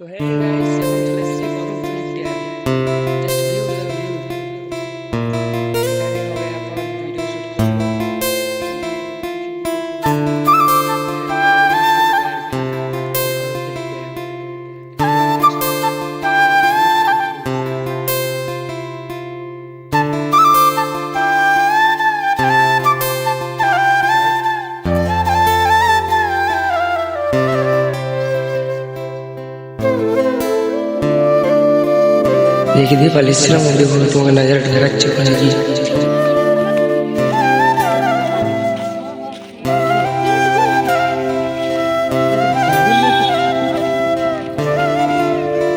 तो है गाइस এখন চলে এসেছি Kadamtali dam just view the view এখানে হবে এখন ভিডিও শুট করব देखिए दीप अलीसलाम और देखो तुम्हारा नज़र ठहरा चुका है जी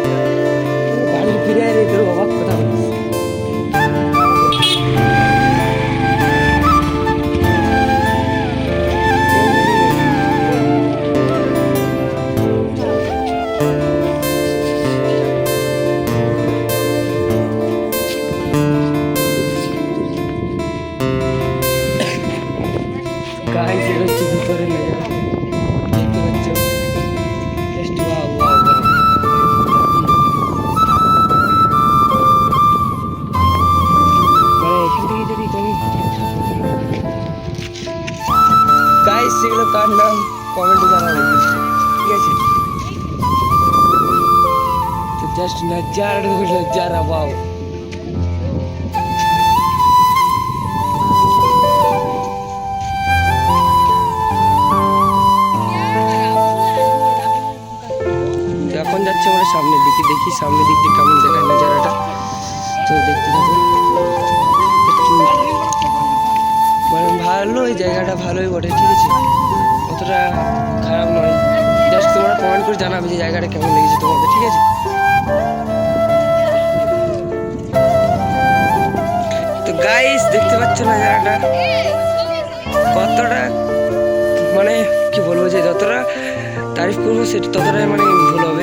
पानी फिरे रे तेरे बाबा पता गाइस ये बच्चे ऊपर नज़र देखते बच्चों जस्ट वाह वाह মানে এখান থেকে যদি তুমি গাইস এগুলো কার নাম কমেন্টে জানাবেন ঠিক আছে তো জাস্ট নজারা वाओ এখন যাচ্ছে আমরা সামনের দিকে দেখি সামনের দিক দিয়ে কেমন দেখায় নজারাটা তো দেখতে থাকুন মানে ভালো এই জায়গাটা ভালোই বটে ঠিক আছে অতটা খারাপ নয় জাস্ট তোমরা কমেন্ট করে জানাবে যে জায়গাটা কেমন লেগেছে তোমাদের ঠিক আছে তো গাইস দেখতে পাচ্ছ না জায়গাটা কতটা মানে কি বলবো যে যতটা তারিফ করবো সেটা ততটাই মানে ভুল হবে